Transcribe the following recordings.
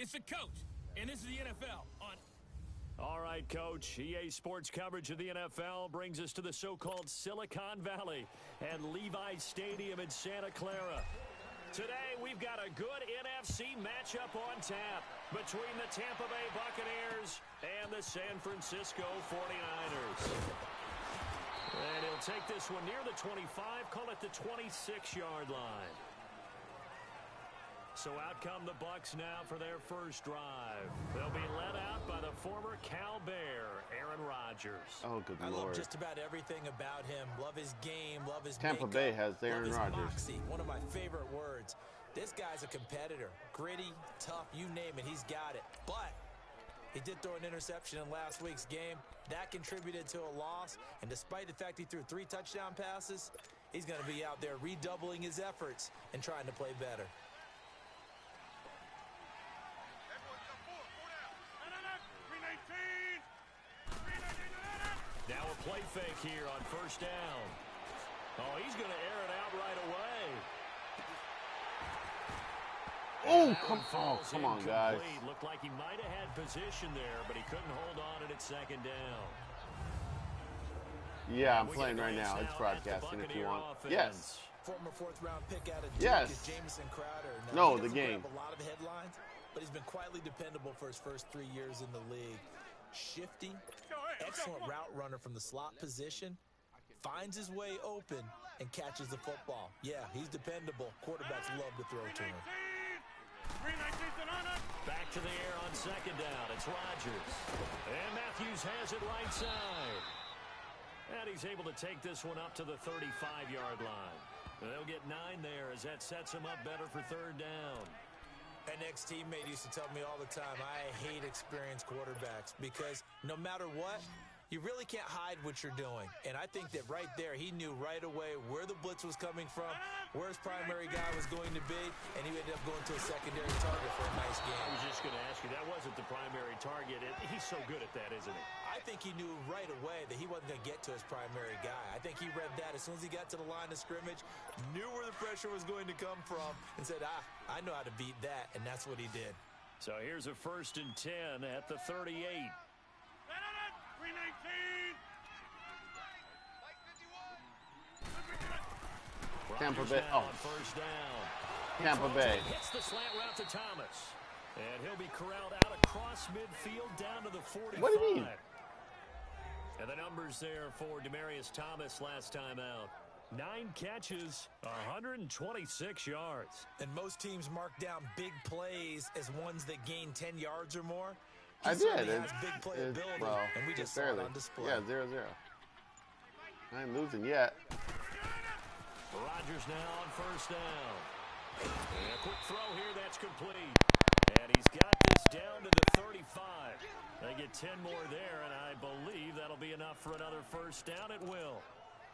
It's the coach, and this is the NFL on. All right, Coach. EA Sports coverage of the NFL brings us to the so-called Silicon Valley and Levi Stadium in Santa Clara. Today, we've got a good NFC matchup on tap between the Tampa Bay Buccaneers and the San Francisco 49ers. And he'll take this one near the 25, call it the 26-yard line. So out come the Bucs now for their first drive. They'll be led out by the former Cal Bear, Aaron Rodgers. Oh, good Lord. I love just about everything about him. Love his game, love his Tampa Bay has Aaron Rodgers. Moxie, one of my favorite words. This guy's a competitor. Gritty, tough, you name it, he's got it. But he did throw an interception in last week's game. That contributed to a loss. And despite the fact he threw 3 touchdown passes, he's going to be out there redoubling his efforts and trying to play better. Now a play fake here on first down. Oh, he's going to air it out right away. Oh, come on, guys. Looked like he might have had position there, but he couldn't hold on at second down. Yeah, I'm playing right now. It's broadcasting if you want. Offense. Yes. Former 4th-round pick out of Duke Yes. is Jamison Crowder. No, the game. Grab a lot of headlines, but he's been quietly dependable for his first 3 years in the league. Shifty, excellent route runner from the slot position, finds his way open and catches the football. Yeah, he's dependable. Quarterbacks love to throw to him. Back to the air on second down. It's Rodgers. And Matthews has it right side. And he's able to take this one up to the 35-yard line. They'll get 9 there as that sets him up better for third down. An ex-teammate used to tell me all the time, I hate experienced quarterbacks because no matter what, you really can't hide what you're doing. And I think that right there, he knew right away where the blitz was coming from, where his primary guy was going to be, and he ended up going to a secondary target for a nice game. I was just going to ask you, that wasn't the primary target. He's so good at that, isn't he? I think he knew right away that he wasn't going to get to his primary guy. I think he read that as soon as he got to the line of scrimmage, knew where the pressure was going to come from, and said, I know how to beat that, and that's what he did. So here's a 1st and 10 at the 38. Tampa Bay. Oh, first down. Tampa Bay. Hits the slant route to Thomas. And he'll be corralled out across midfield down to the 45. What do you mean? And the numbers there for Demaryius Thomas last time out. 9 catches, 126 yards. And most teams mark down big plays as ones that gain 10 yards or more. I did. Has big playability, well, and we just saw barely. it on display. Yeah, 0-0. I ain't losing yet. Rodgers now on first down. And a quick throw here, that's complete. And he's got this down to the 35. They get 10 more there, and I believe that'll be enough for another first down. It will.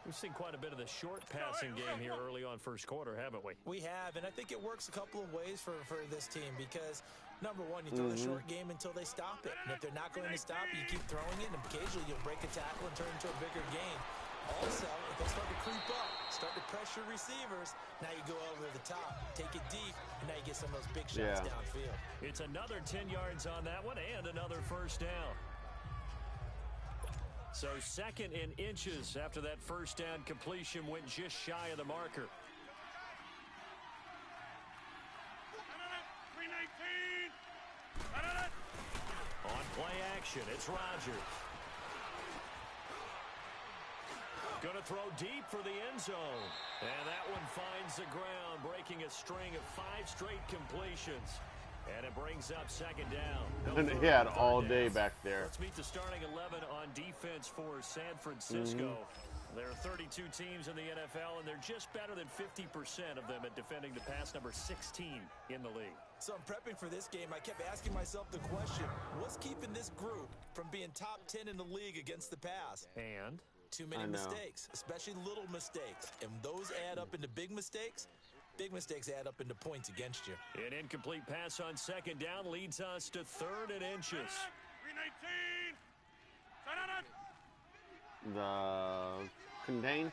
We've seen quite a bit of the short passing game here early on first quarter, haven't we? We have, and I think it works a couple of ways for this team because, number one, you throw the short game until they stop it. And if they're not going to stop it, you keep throwing it, and occasionally you'll break a tackle and turn it into a bigger gain. Also, if they start to creep up, start to pressure receivers, now you go over the top, take it deep, and now you get some of those big shots downfield. It's another 10 yards on that one and another first down. So 2nd in inches after that first down completion went just shy of the marker. On play action, it's Rodgers. Going to throw deep for the end zone. And that one finds the ground, breaking a string of 5 straight completions. And it brings up second down. And he had all day back there. Let's meet the starting 11 on defense for San Francisco. There are 32 teams in the NFL, and they're just better than 50% of them at defending the pass, number 16 in the league. So I'm prepping for this game. I kept asking myself the question, what's keeping this group from being top 10 in the league against the pass? And? Too many mistakes, especially little mistakes. And those add up into big mistakes. Big mistakes add up into points against you. An incomplete pass on second down leads us to 3rd and inches. The contain.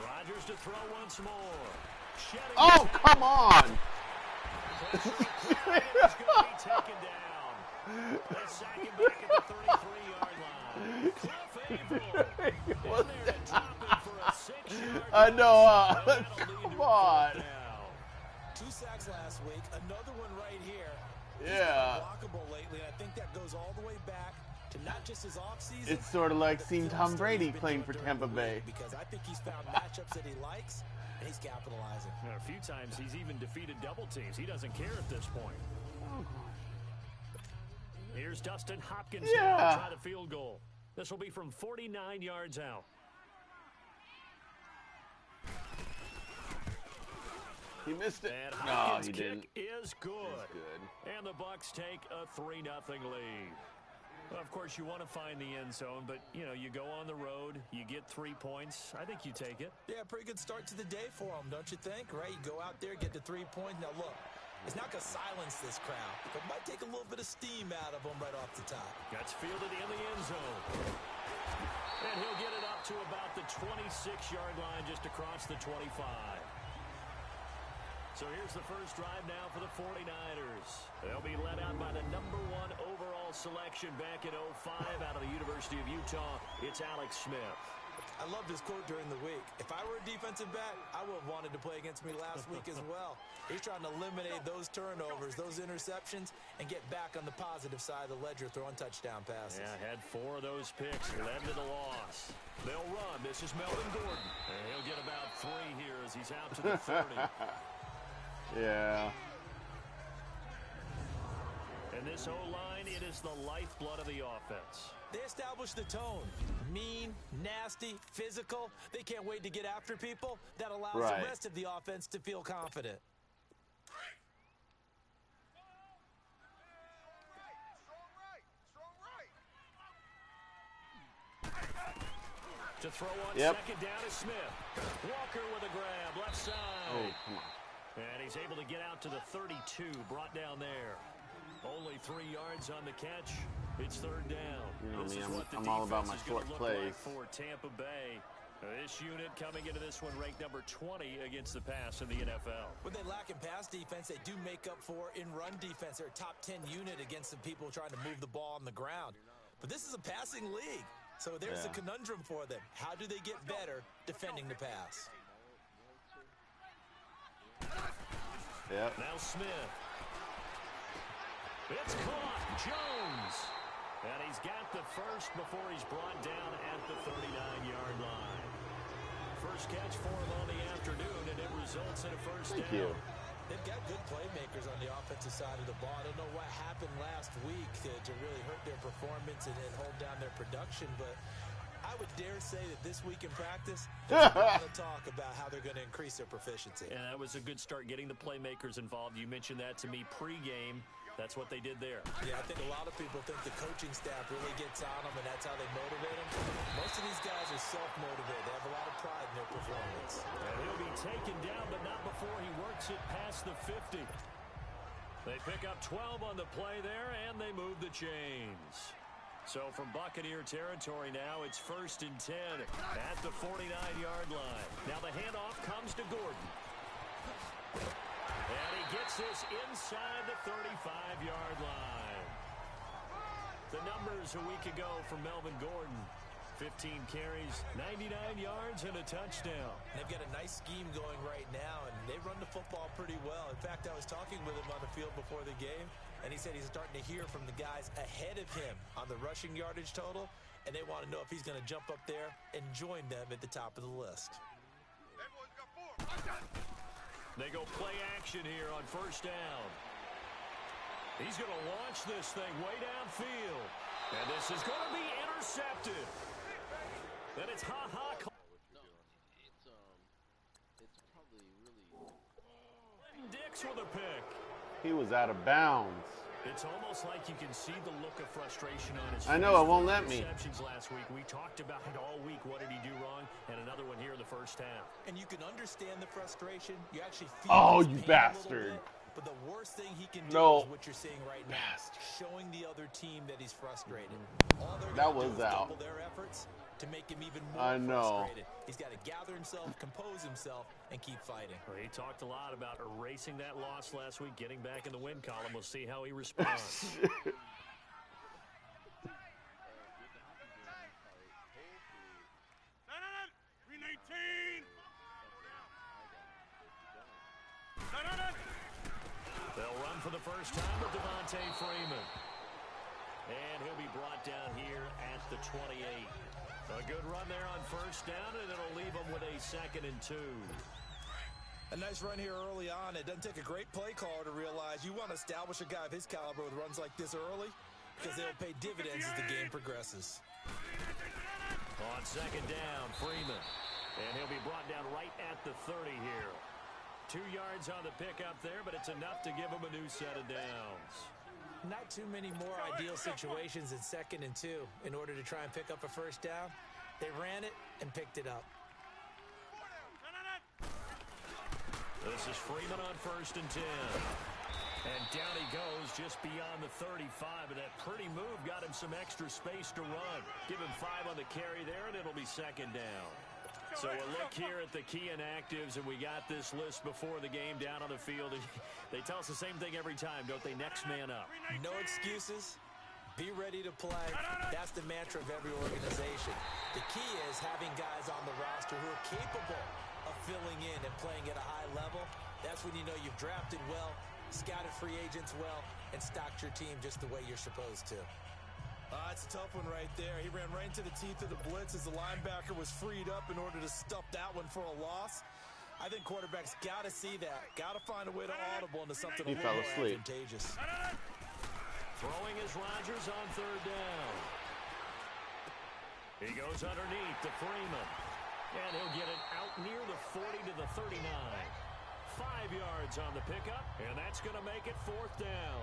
Rodgers to throw once more. Oh, come on! He's going to be taken down. They sack him back at the 33-yard line. Cliff Averill in there to drop him for a 6-yard I know. That'll lead Come to a on. 4th down. 2 sacks last week. Another one right here. Yeah. He's been blockable lately. I think that goes all the way back to not just his offseason. It's sort of like but the seeing film Tom study Brady he's been playing doing for during Tampa the Bay. week, because I think he's found matchups that he likes, and he's capitalizing. A few times he's even defeated double teams. He doesn't care at this point. Here's Dustin Hopkins now to try the field goal. This will be from 49 yards out. He missed it. And No, Hopkins' he didn't. kick is good. Good. And the Bucks take a 3-0 lead. Well, of course, you want to find the end zone, but, you know, you go on the road, you get 3 points. I think you take it. Yeah, pretty good start to the day for him, don't you think? Right? You go out there, get the 3 points. Now, look, it's not going to silence this crowd. It might take a little bit of steam out of them right off the top. Gets fielded in the end zone. And he'll get it up to about the 26-yard line, just across the 25. So here's the first drive now for the 49ers. They'll be led out by the #1 overall selection back in 05 out of the University of Utah. It's Alex Smith. I loved his quote during the week. If I were a defensive back, I would have wanted to play against me last week as well. He's trying to eliminate those turnovers, those interceptions, and get back on the positive side of the ledger throwing touchdown passes. Yeah, had 4 of those picks, led to the loss. They'll run. This is Melvin Gordon. And he'll get about 3 here as he's out to the 30. Yeah. And this O-line, it is the lifeblood of the offense. They establish the tone. Mean, nasty, physical. They can't wait to get after people. That allows the rest of the offense to feel confident. To throw on second down is Smith. Walker with a grab, left side. Oh, come on. And he's able to get out to the 32, brought down there. Only 3 yards on the catch. It's 3rd down. You know this me, is what the I'm all about my defense is short gonna plays. look like for Tampa Bay. This unit coming into this one ranked number 20 against the pass in the NFL. When they lack in pass defense, they do make up for in run defense. They're a top 10 unit against the people trying to move the ball on the ground. But this is a passing league. So there's a conundrum for them. How do they get better defending the pass? Yep. Now Smith. It's caught. Jones. And he's got the first before he's brought down at the 39-yard line. First catch for him on the afternoon, and it results in a first down. Thank you. They've got good playmakers on the offensive side of the ball. I don't know what happened last week to really hurt their performance and hold down their production, but I would dare say that this week in practice, there's a lot of talk about how they're going to increase their proficiency. And that was a good start, getting the playmakers involved. You mentioned that to me pregame. That's what they did there. Yeah, I think a lot of people think the coaching staff really gets on them, and that's how they motivate them. Most of these guys are self-motivated. They have a lot of pride in their performance. And he'll be taken down, but not before he works it past the 50. They pick up 12 on the play there, and they move the chains. So from Buccaneer territory now, it's 1st and 10 at the 49-yard line. Now the handoff comes to Gordon. And he gets this inside the 35-yard line. The numbers a week ago from Melvin Gordon. 15 carries, 99 yards, and a touchdown. They've got a nice scheme going right now, and they run the football pretty well. In fact, I was talking with him on the field before the game, and he said he's starting to hear from the guys ahead of him on the rushing yardage total, and they want to know if he's going to jump up there and join them at the top of the list. They go play action here on 1st down. He's going to launch this thing way downfield. And this is going to be intercepted. And it's ha-ha. It's probably really... Dix with a pick. He was out of bounds. It's almost like you can see the look of frustration on his face. I know, it won't let me. Interceptions last week. We talked about it all week. What did he do wrong? And another one here in the 1st half. And you can understand the frustration. You actually feel Oh, his you pain a little bastard. bit. But the worst thing he can do No. is what you're seeing right now, showing the other team that he's frustrated. All they're That gonna was do is out. double their efforts to make him even more I know. frustrated. He's got to gather himself, compose himself, and keep fighting. Well, he talked a lot about erasing that loss last week, getting back in the win column. We'll see how he responds. They'll run for the first time with Devontae Freeman. And he'll be brought down here at the 28. A good run there on first down, and it'll leave him with a 2nd and 2. A nice run here early on. It doesn't take a great play caller to realize you want to establish a guy of his caliber with runs like this early because they'll pay dividends as the game progresses. On 2nd down, Freeman. And he'll be brought down right at the 30 here. 2 yards on the pickup there, but it's enough to give him a new set of downs. Not too many more ideal situations in 2nd and 2 in order to try and pick up a first down. They ran it and picked it up. This is Freeman on 1st and 10. And down he goes just beyond the 35. And that pretty move got him some extra space to run. Give him 5 on the carry there, and it'll be 2nd down. So a look here at the key inactives, and we got this list before the game down on the field. They tell us the same thing every time, don't they? Next man up. No excuses. Be ready to play. That's the mantra of every organization. The key is having guys on the roster who are capable of filling in and playing at a high level. That's when you know you've drafted well, scouted free agents well, and stocked your team just the way you're supposed to. It's a tough one right there. He ran right into the teeth of the blitz as the linebacker was freed up in order to stuff that one for a loss. I think quarterbacks got to see that. Got to find a way to audible into something a little more advantageous. Throwing is Rodgers on 3rd down. He goes underneath to Freeman. And he'll get it out near the 40 to the 39. 5 yards on the pickup, and that's going to make it 4th down.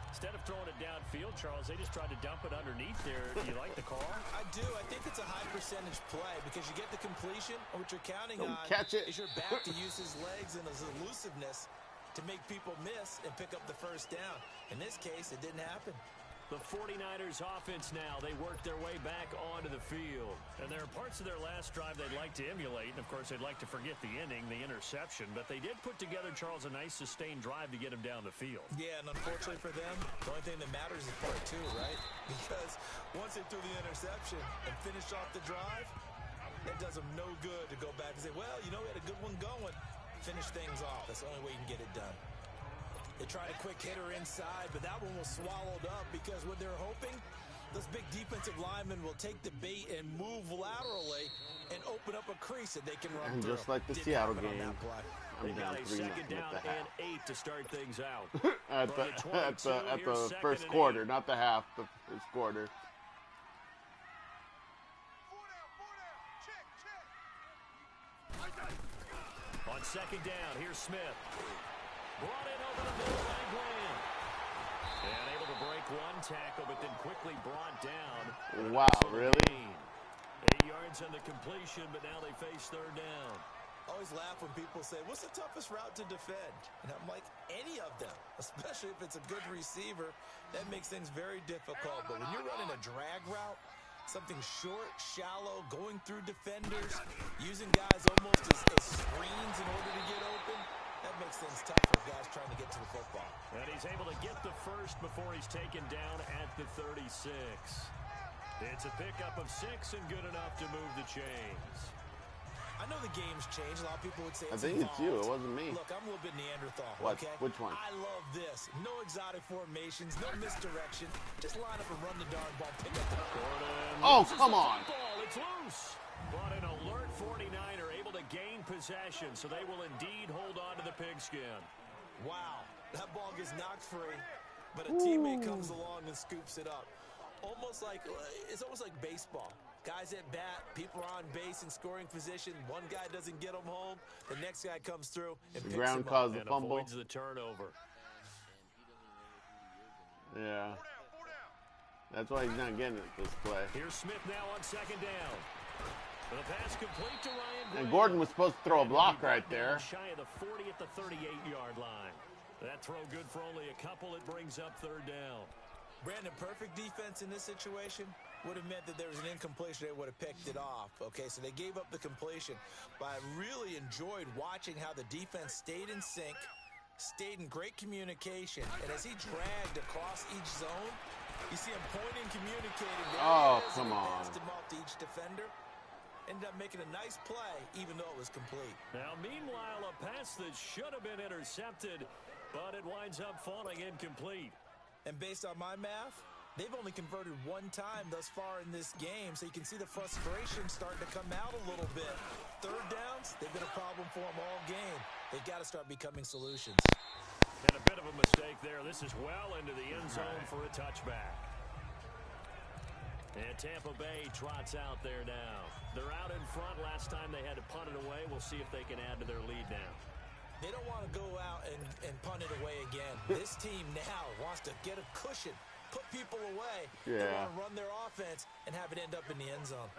Instead of throwing it downfield, Charles, they just tried to dump it underneath there. Do you like the call? I do. I think it's a high percentage play because you get the completion, and what you're counting on catch it. is your back to use his legs and his elusiveness to make people miss and pick up the first down. In this case, it didn't happen. The 49ers offense now, they work their way back onto the field. And there are parts of their last drive they'd like to emulate. And, of course, they'd like to forget the ending, the interception. But they did put together, Charles, a nice sustained drive to get him down the field. Yeah, and unfortunately for them, the only thing that matters is part 2, right? Because once they threw the interception and finished off the drive, it does them no good to go back and say, well, you know, we had a good one going. Finish things off. That's the only way you can get it done. They tried a quick hitter inside, but that one was swallowed up because what they're hoping, those big defensive linemen will take the bait and move laterally and open up a crease that they can run through. Just like the Didn't Seattle happen on game. that play. They I'm got down a 3-0 second down at the half. and 8 to start things out. at the first quarter, not the half, the first quarter. On 2nd down, here's Smith. Brought in over the middle by Graham. And able to break one tackle, but then quickly brought down. Wow, really? 8 yards on the completion, but now they face 3rd down. I always laugh when people say, what's the toughest route to defend? And I'm like, any of them, especially if it's a good receiver, that makes things very difficult. But when you're running a drag route, something short, shallow, going through defenders, using guys almost as screens in order to get open, that makes things tough for guys trying to get to the football. And he's able to get the first before he's taken down at the 36. It's a pickup of 6 and good enough to move the chains. I know the game's changed. A lot of people would say I it's think evolved. it's you. It wasn't me. Look, I'm a little bit Neanderthal, What? okay? Which one? I love this. No exotic formations, no misdirection. Just line up and run the darn ball. Pick up the Oh, come on. Ball, it's loose. But an alert 49er able to gain possession, so they will indeed hold on to the pigskin. Wow, that ball gets knocked free, but a teammate comes along and scoops it up. It's almost like baseball. Guys at bat, people are on base in scoring position. One guy doesn't get them home. The next guy comes through and picks Ground him caused up. the fumble. Avoids the turnover. Yeah. That's why he's not getting it this play. Here's Smith now on 2nd down. The pass complete to Ryan Graham. And Gordon was supposed to throw a block right there. Shy of the 40 at the 38-yard line. That throw good for only a couple. It brings up third down. Brandon, perfect defense in this situation would have meant that there was an incompletion. They would have picked it off. Okay, so they gave up the completion. But I really enjoyed watching how the defense stayed in sync, stayed in great communication. And as he dragged across each zone, you see him pointing, communicating. Come on. Passed him off to each defender. Ended up making a nice play, even though it was complete. Now, meanwhile, a pass that should have been intercepted, but it winds up falling incomplete. And based on my math, they've only converted one time thus far in this game, so you can see the frustration starting to come out a little bit. Third downs, they've been a problem for them all game. They've got to start becoming solutions. And a bit of a mistake there. This is well into the end zone for a touchback. And Tampa Bay trots out there now. They're out in front. Last time they had to punt it away. We'll see if they can add to their lead now. They don't want to go out and punt it away again. This team now wants to get a cushion, put people away. They want to run their offense and have it end up in the end zone.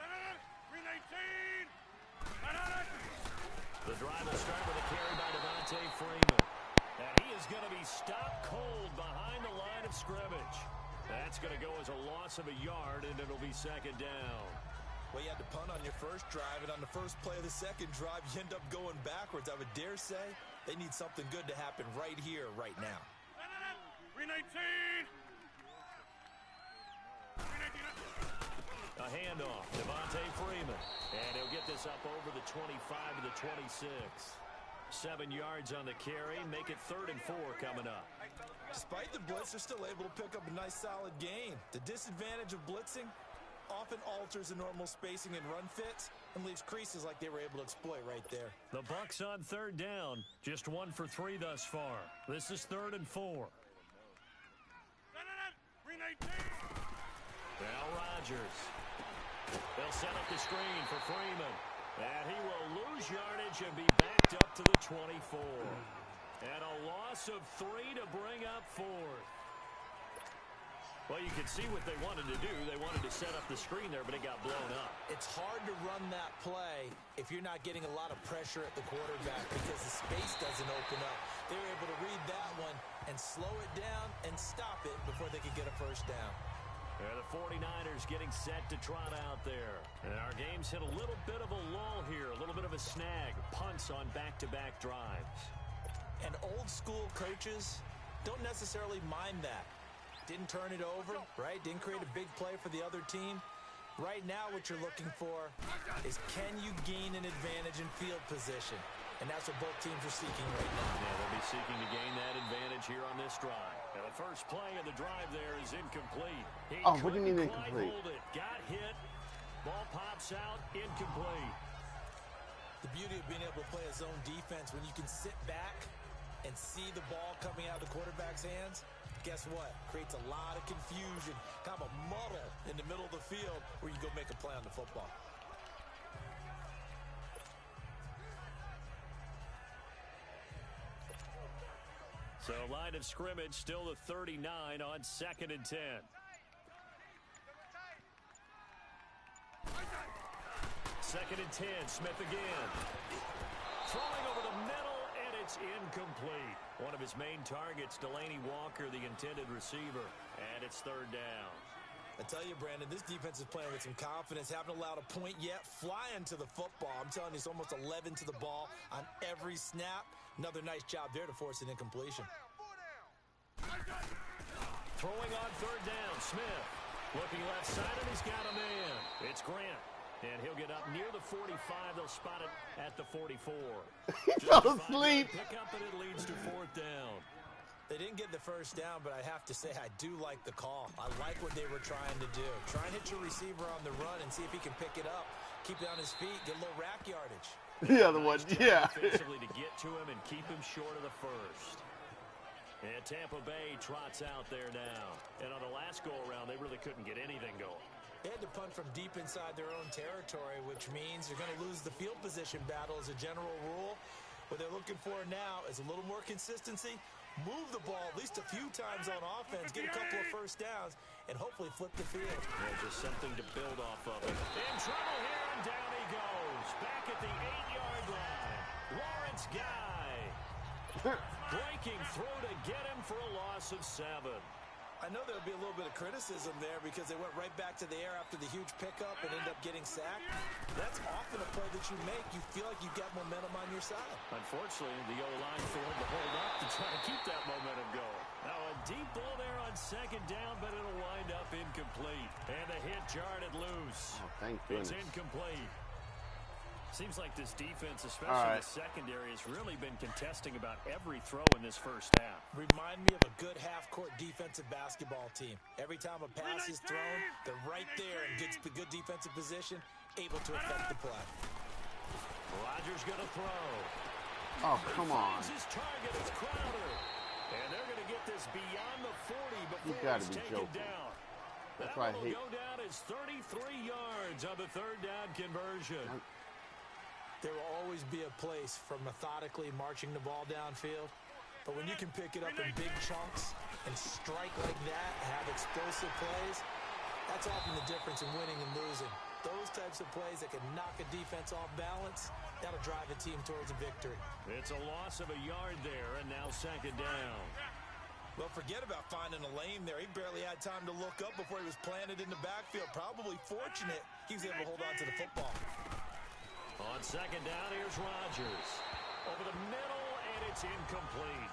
The drive will start with a carry by Devontae Freeman. And he is going to be stopped cold behind the line of scrimmage. That's going to go as a loss of a yard, and it'll be second down. Well, you had to punt on your first drive, and on the first play of the second drive, you end up going backwards. I would dare say they need something good to happen right here, right now. 319! A handoff, Devontae Freeman. And he'll get this up over the 25 to the 26. 7 yards on the carry, make it 3rd and 4 coming up. Despite the blitz, they're still able to pick up a nice solid gain. The disadvantage of blitzing often alters the normal spacing and run fits and leaves creases like they were able to exploit right there. The Bucs on 3rd down, just 1 for 3 thus far. This is 3rd and 4. Now Rodgers. They'll set up the screen for Freeman. And he will lose yardage and be backed up to the 24. And a loss of 3 to bring up 4th. Well, you can see what they wanted to do. They wanted to set up the screen there, but it got blown up. It's hard to run that play if you're not getting a lot of pressure at the quarterback because the space doesn't open up. They were able to read that one and slow it down and stop it before they could get a first down. And the 49ers getting set to trot out there. And our game's hit a little bit of a lull here, a little bit of a snag. Punts on back-to-back drives. And old-school coaches don't necessarily mind that. Didn't turn it over, right? Didn't create a big play for the other team. Right now what you're looking for is can you gain an advantage in field position? And that's what both teams are seeking right now. Yeah, they'll be seeking to gain that advantage here on this drive. And the first play of the drive there is incomplete. What do you mean incomplete? Hold it. Got hit. Ball pops out. Incomplete. The beauty of being able to play a zone defense when you can sit back and see the ball coming out of the quarterback's hands, guess what? Creates a lot of confusion, kind of a muddle in the middle of the field where you go make a play on the football. So line of scrimmage still the 39 on 2nd and 10. Second and 10, Smith again. Throwing over the middle, and it's incomplete. One of his main targets, Delaney Walker, the intended receiver, and it's 3rd down. I tell you, Brandon, this defense is playing with some confidence. Haven't allowed a point yet. Flying to the football. I'm telling you, it's almost 11 to the ball on every snap. Another nice job there to force an incompletion. Throwing on 3rd down, Smith. Looking left side, and he's got a man. It's Grant. And he'll get up near the 45. They'll spot it at the 44. He fell asleep. Pick up, and it leads to 4th down. They didn't get the first down, but I have to say I do like the call. I like what they were trying to do. Try and hit your receiver on the run and see if he can pick it up, keep it on his feet, get a little rack yardage. The other one, yeah. Offensively to get to him and keep him short of the first. And Tampa Bay trots out there now. And on the last go-around, they really couldn't get anything going. They had to punt from deep inside their own territory, which means you're going to lose the field position battle as a general rule. What they're looking for now is a little more consistency, move the ball at least a few times on offense, get a couple of first downs, and hopefully flip the field. Yeah, just something to build off of. In trouble here, and down he goes. Back at the 8-yard line. Lawrence Guy. Breaking through to get him for a loss of 7. I know there'll be a little bit of criticism there because they went right back to the air after the huge pickup and ended up getting sacked. That's often a play that you make. You feel like you've got momentum on your side. Unfortunately, the O-line failed to hold up to try to keep that momentum going. Now a deep ball there on second down, but it'll wind up incomplete. And the hit jarred it loose. Oh, thank goodness. It's incomplete. Seems like this defense, especially the secondary, has really been contesting about every throw in this first half. Remind me of a good half-court defensive basketball team. Every time a pass is thrown, they're right there in good defensive position, able to affect the play. Rodgers going to throw. Oh, come on. His target is Crowder. And they're going to get this beyond the 40 before it's taken down. That's that why I will hate. go down as 33 yards on the third down conversion. There will always be a place for methodically marching the ball downfield. But when you can pick it up in big chunks and strike like that, have explosive plays, that's often the difference in winning and losing. Those types of plays that can knock a defense off balance, that'll drive a team towards a victory. It's a loss of a yard there, and now second down. Well, forget about finding a lane there. He barely had time to look up before he was planted in the backfield. Probably fortunate he was able to hold on to the football. On second down, here's Rodgers. Over the middle, and it's incomplete.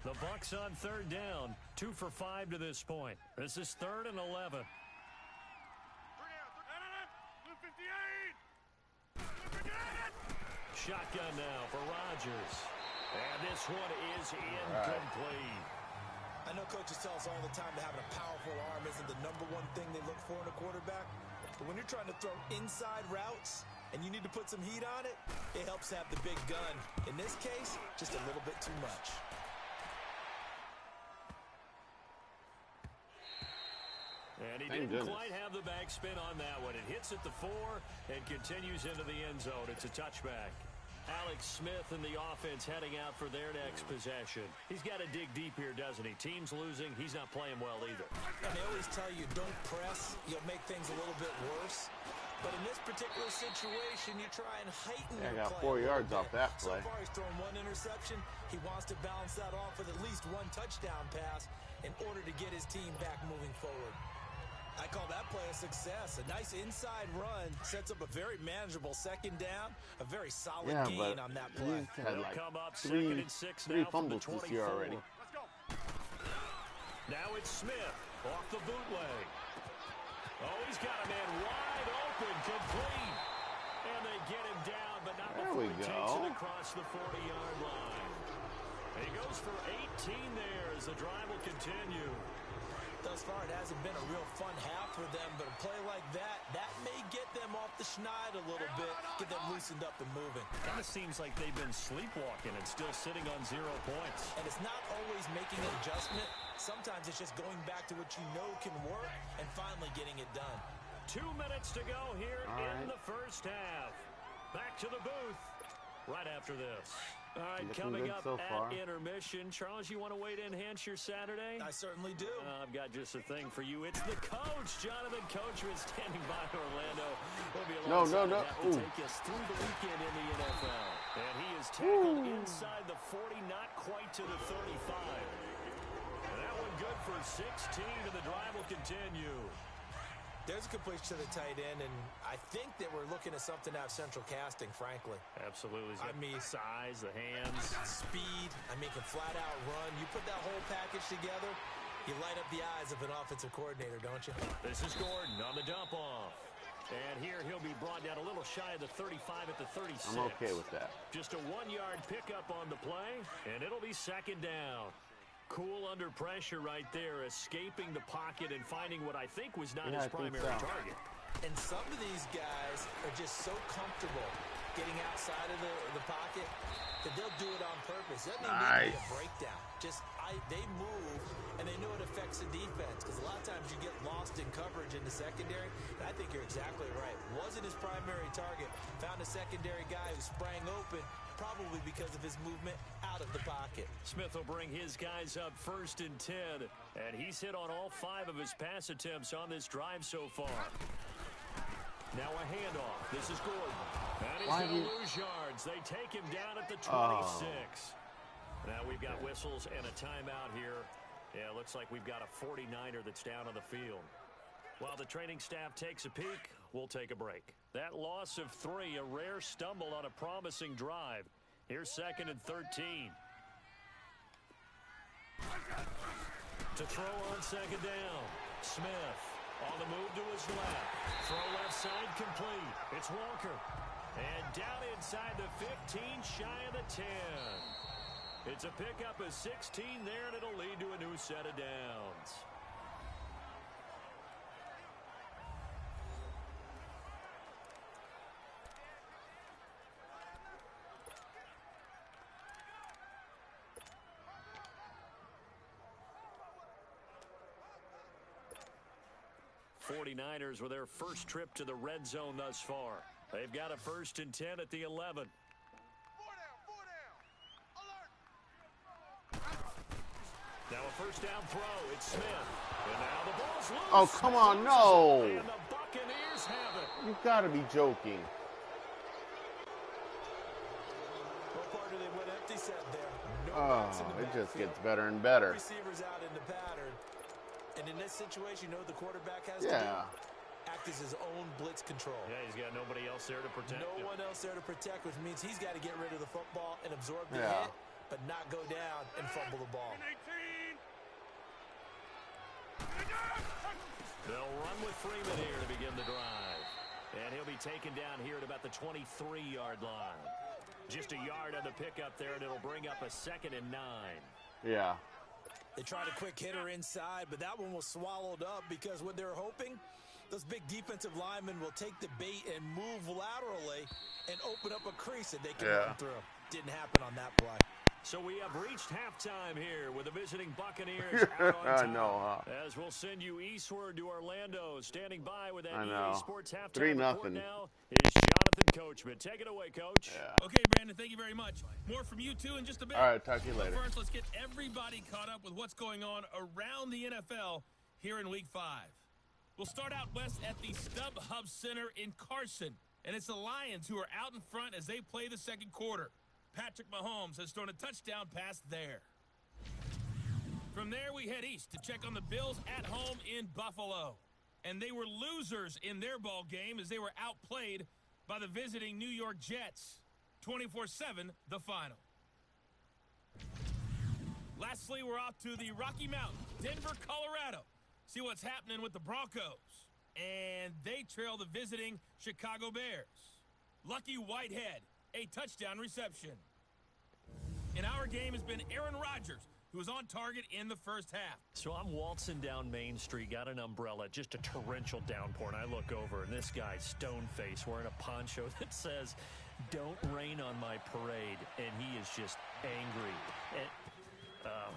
The Bucs on third down, 2 for 5 to this point. This is 3rd and 11. Shotgun now for Rodgers. And this one is incomplete. I know coaches tell us all the time that having a powerful arm isn't the #1 thing they look for in a quarterback. But when you're trying to throw inside routes and you need to put some heat on it, it helps have the big gun. In this case, just a little bit too much. And he didn't quite have the backspin on that one. It hits at the 4 and continues into the end zone. It's a touchback. Alex Smith and the offense heading out for their next possession. He's got to dig deep here, doesn't he? Team's losing. He's not playing well either. And they always tell you, don't press. You'll make things a little bit worse. But in this particular situation, you try and heighten your play. I got 4 yards off that play. So far, he's thrown 1 interception. He wants to balance that off with at least 1 touchdown pass in order to get his team back moving forward. I call that play a success. A nice inside run sets up a very manageable second down, a very solid gain on that play. He's had like come up 3 fumbles this year already. Now it's Smith off the bootleg. Oh, he's got a man wide open, complete. And they get him down, but not before he takes it across the 40-yard line. He goes for 18 there as the drive will continue. Thus far, it hasn't been a real fun half for them, but a play like that may get them off the schneid a little bit, get them loosened up and moving. Kind of seems like they've been sleepwalking and still sitting on 0 points. And it's not always making an adjustment. Sometimes it's just going back to what you know can work and finally getting it done. 2 minutes to go here in the first half. Back to the booth right after this. All right, coming up at intermission. Charles, you want to way to enhance your Saturday? I certainly do. I've got just a thing for you. It's the coach, Jonathan Coachman, standing by Orlando. He'll be to take us through the weekend in the NFL. And he is tackled inside the 40, not quite to the 35. And that one good for 16, and the drive will continue. There's a completion to the tight end, and I think that we're looking at something out of central casting, frankly. Absolutely. I mean, size, the hands. Speed. I mean, can flat out run. You put that whole package together, you light up the eyes of an offensive coordinator, don't you? This is Gordon on the dump off. And here he'll be brought down a little shy of the 35 at the 36. I'm okay with that. Just a 1-yard pickup on the play, and it'll be second down. Cool under pressure right there, escaping the pocket and finding what I think was not his primary target. And some of these guys are just so comfortable getting outside of the pocket that they'll do it on purpose. That may be a breakdown. They move, and they know it affects the defense, because a lot of times you get lost in coverage in the secondary, and I think you're exactly right. Wasn't his primary target. Found a secondary guy who sprang open, probably because of his movement out of the pocket. Smith will bring his guys up 1st and 10, and he's hit on all 5 of his pass attempts on this drive so far. Now a handoff. This is Gordon. And he's going to lose yards. They take him down at the 26. Now we've got whistles and a timeout here. Yeah, it looks like we've got a 49er that's down on the field. While the training staff takes a peek, we'll take a break. That loss of 3, a rare stumble on a promising drive. Here's 2nd and 13. To throw on 2nd down. Smith on the move to his left. Throw left side complete. It's Walker. And down inside the 15, shy of the 10. It's a pickup of 16 there, and it'll lead to a new set of downs. '49ers with their first trip to the red zone thus far. They've got a 1st and 10 at the 11. Now a 1st down throw. It's Smith. And now the ball's loose. Oh, come on, no. And the Buccaneers have it. You've got to be joking. Well, partner, they went empty set there. It just gets better and better. Receivers out in the pattern. And in this situation, you know what the quarterback has to do? Act as his own blitz control. Yeah, he's got nobody else there to protect him. No one else there to protect, which means he's got to get rid of the football and absorb the hit, but not go down and fumble the ball. They'll run with Freeman here to begin the drive. And he'll be taken down here at about the 23-yard line. Just a yard on the pickup there, and it'll bring up a 2nd and 9. Yeah. They tried a quick hitter inside, but that one was swallowed up because what they're hoping, those big defensive linemen will take the bait and move laterally and open up a crease that they can run through. Didn't happen on that play. So we have reached halftime here with the visiting Buccaneers out on top. As we'll send you eastward to Orlando. Standing by with that EA Sports halftime report now is Jonathan Coachman. Take it away, Coach. Okay, Brandon, thank you very much. More from you two in just a bit. All right, talk to you later. But first, let's get everybody caught up with what's going on around the NFL here in Week 5. We'll start out west at the StubHub Center in Carson. And it's the Lions who are out in front as they play the second quarter. Patrick Mahomes has thrown a touchdown pass there. From there, we head east to check on the Bills at home in Buffalo. And they were losers in their ball game as they were outplayed by the visiting New York Jets. 24-7, the final. Lastly, we're off to the Rocky Mountains, Denver, Colorado. See what's happening with the Broncos. And they trail the visiting Chicago Bears. Lucky Whitehead, a touchdown reception. In our game has been Aaron Rodgers, who was on target in the first half. So I'm waltzing down Main Street, got an umbrella, just a torrential downpour, and I look over, and this guy's stone-faced wearing a poncho that says, "Don't rain on my parade," and he is just angry. And,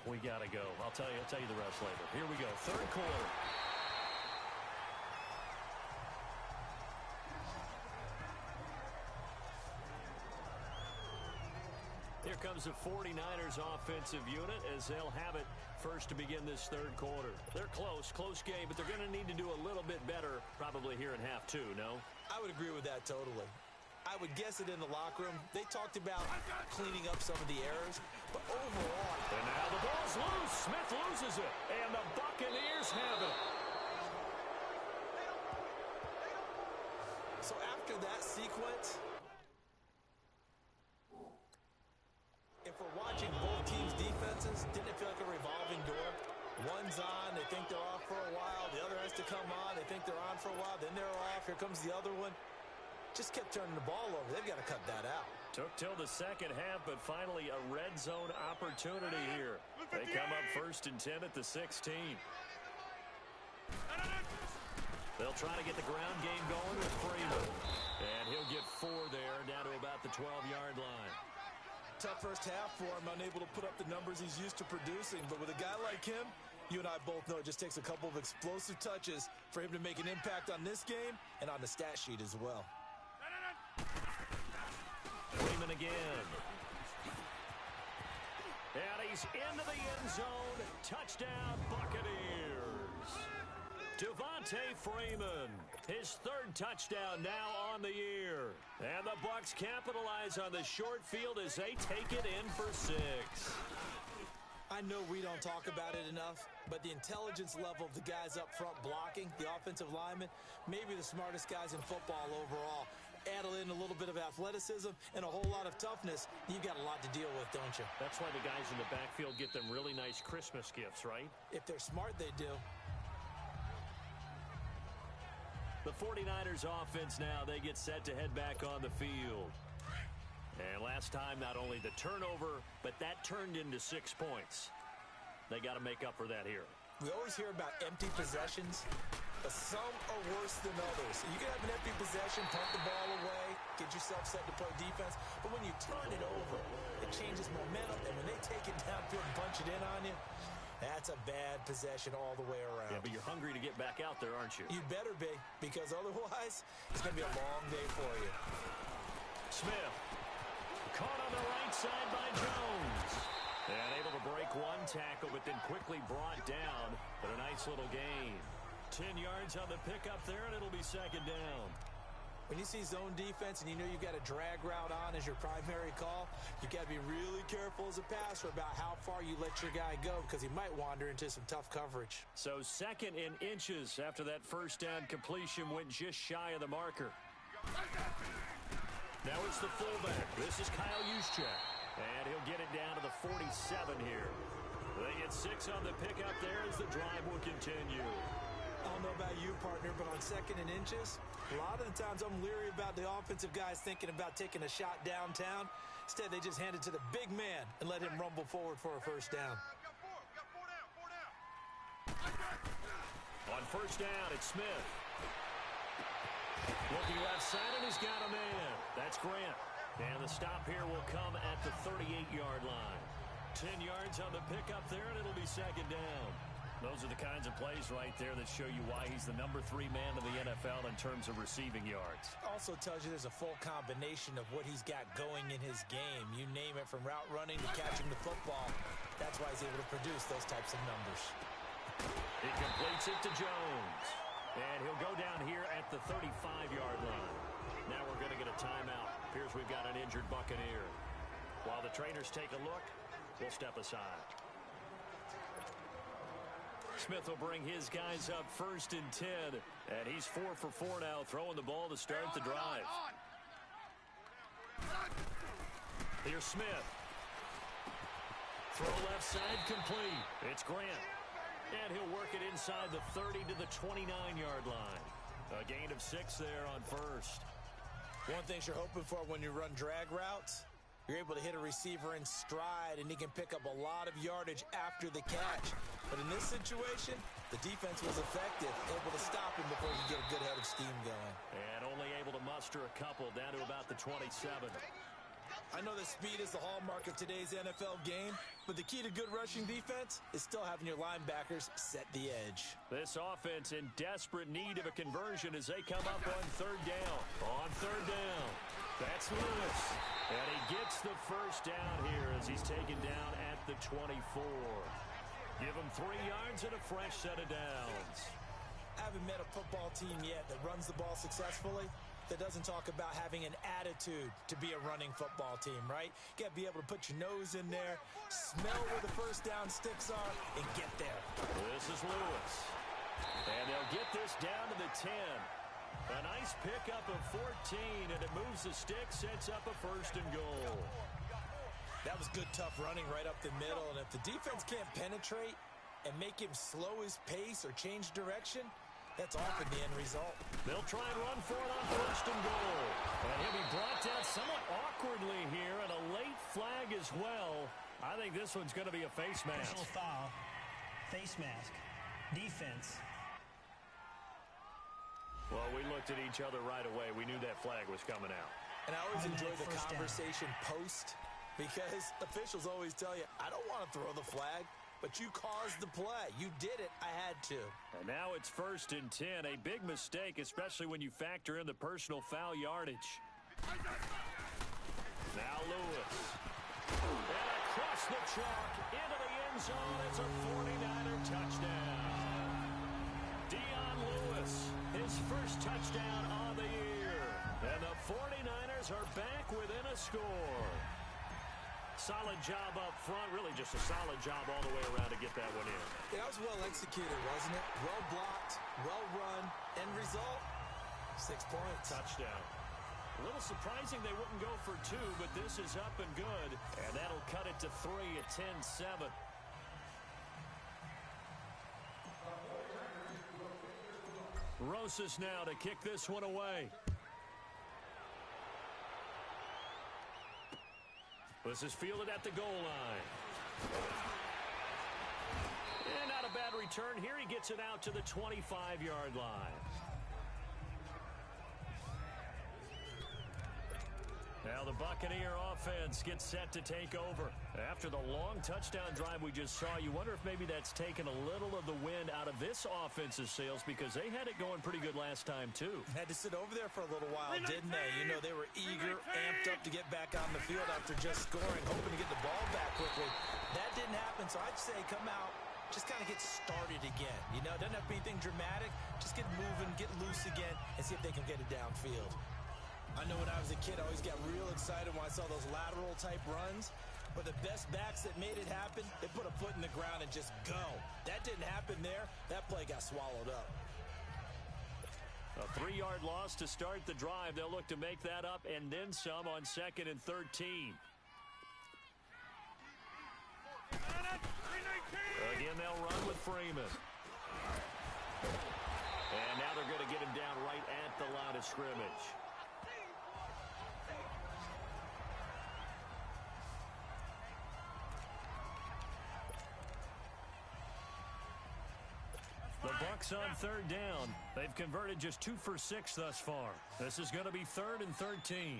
we got to go. I'll tell you the rest later. Here we go, third quarter. Here comes the 49ers offensive unit as they'll have it first to begin this third quarter. They're close game, but they're going to need to do a little bit better probably here in half two, no? I would agree with that totally. I would guess it in the locker room. They talked about cleaning up some of the errors, but overall... And now the ball's loose. Smith loses it, and the Buccaneers have it. So after that sequence... If we're watching both teams' defenses, didn't it feel like a revolving door? One's on, they think they're off for a while. The other has to come on, they think they're on for a while. Then they're off, here comes the other one. Just kept turning the ball over. They've got to cut that out. Took till the second half, but finally a red zone opportunity here. They come up 1st and 10 at the 16. They'll try to get the ground game going with Freeman. And he'll get 4 there, down to about the 12-yard line. Tough first half for him, unable to put up the numbers he's used to producing. But with a guy like him, you and I both know it just takes a couple of explosive touches for him to make an impact on this game and on the stat sheet as well. Freeman again. And he's into the end zone. Touchdown, Buccaneers. Devontae Freeman, his third touchdown now on the year. And the Bucs capitalize on the short field as they take it in for 6. I know we don't talk about it enough, but the intelligence level of the guys up front blocking, the offensive linemen, maybe the smartest guys in football overall. Add in a little bit of athleticism and a whole lot of toughness, you've got a lot to deal with, don't you? That's why the guys in the backfield get them really nice Christmas gifts, right? If they're smart, they do. The 49ers offense now, they get set to head back on the field. And last time, not only the turnover, but that turned into 6 points. They got to make up for that here. We always hear about empty possessions, but some are worse than others. You can have an empty possession, punt the ball away, get yourself set to play defense, but when you turn it over, it changes momentum, and when they take it downfield and punch it in on you, that's a bad possession all the way around. Yeah, but you're hungry to get back out there, aren't you? You better be, because otherwise, it's going to be a long day for you. Smith, caught on the right side by Jones. And able to break one tackle, but then quickly brought down. But a nice little gain. 10 yards on the pickup there, and it'll be second down. When you see zone defense and you know you've got a drag route on as your primary call, you've got to be really careful as a passer about how far you let your guy go because he might wander into some tough coverage. So second in inches after that first down completion went just shy of the marker. Now it's the fullback. This is Kyle Juszczyk. And he'll get it down to the 47 here. They get 6 on the pickup there as the drive will continue. I don't know about you, partner, but on second and inches, a lot of the times I'm leery about the offensive guys thinking about taking a shot downtown. Instead, they just hand it to the big man and let him rumble forward for a first down. On first down, it's Smith. Looking left side, and he's got a man. That's Grant. And the stop here will come at the 38-yard line. 10 yards on the pickup there, and it'll be second down. Those are the kinds of plays right there that show you why he's the number 3 man in the NFL in terms of receiving yards. Also tells you there's a full combination of what he's got going in his game. You name it, from route running to catching the football. That's why he's able to produce those types of numbers. He completes it to Jones. And he'll go down here at the 35-yard line. Now we're going to get a timeout. Appears we've got an injured Buccaneer. While the trainers take a look, we'll step aside. Smith will bring his guys up first and 10. And he's 4 for 4 now, throwing the ball to start the drive. Here's Smith. Throw left side complete. It's Grant. And he'll work it inside the 30 to the 29-yard line. A gain of 6 there on first. One thing you're hoping for when you run drag routes, you're able to hit a receiver in stride, and he can pick up a lot of yardage after the catch. But in this situation, the defense was effective, able to stop him before he could get a good head of steam going. And only able to muster a couple down to about the 27. I know that speed is the hallmark of today's NFL game, but the key to good rushing defense is still having your linebackers set the edge. This offense in desperate need of a conversion as they come up on third down. On third down, that's Lewis. And he gets the first down here as he's taken down at the 24. Give him 3 yards and a fresh set of downs. I haven't met a football team yet that runs the ball successfully that doesn't talk about having an attitude to be a running football team, right? You got to be able to put your nose in there, smell where the first down sticks are, and get there. This is Lewis. And they'll get this down to the 10. A nice pickup of 14, and it moves the stick, sets up a first and goal. That was good, tough running right up the middle, and if the defense can't penetrate and make him slow his pace or change direction, that's often the end result. They'll try and run for it on first and goal. And he'll be brought down somewhat awkwardly here, and a late flag as well. I think this one's going to be a face mask. Personal foul, face mask, defense. Well, we looked at each other right away. We knew that flag was coming out. And I always enjoy the conversation post, because officials always tell you, I don't want to throw the flag. But you caused the play. You did it. I had to. And now it's first and 10. A big mistake, especially when you factor in the personal foul yardage. Now Lewis. And a across the chalk into the end zone. It's a 49er touchdown. Dion Lewis, his first touchdown on the year. And the 49ers are back within a score. Solid job up front. Really just a solid job all the way around to get that one in. Yeah, that was well executed, wasn't it? Well blocked, well run. End result, 6 points. Touchdown. A little surprising they wouldn't go for 2, but this is up and good. And that'll cut it to 3 at 10-7. Rosas now to kick this one away. This is fielded at the goal line. And not a bad return here. He gets it out to the 25-yard line. Now the Buccaneer offense gets set to take over. After the long touchdown drive we just saw, you wonder if maybe that's taken a little of the wind out of this offense's sails because they had it going pretty good last time, too. Had to sit over there for a little while, didn't they? You know, they were eager, amped up to get back on the field after just scoring, hoping to get the ball back quickly. That didn't happen, so I'd say come out, just kind of get started again. You know, it doesn't have to be anything dramatic. Just get moving, get loose again, and see if they can get it downfield. I know when I was a kid, I always got real excited when I saw those lateral-type runs. But the best backs that made it happen, they put a foot in the ground and just go. That didn't happen there. That play got swallowed up. A 3-yard loss to start the drive. They'll look to make that up and then some on 2nd and 13. Again, they'll run with Freeman. And now they're going to get him down right at the line of scrimmage. The Bucs on 3rd down. They've converted just 2 for 6 thus far. This is going to be 3rd and 13.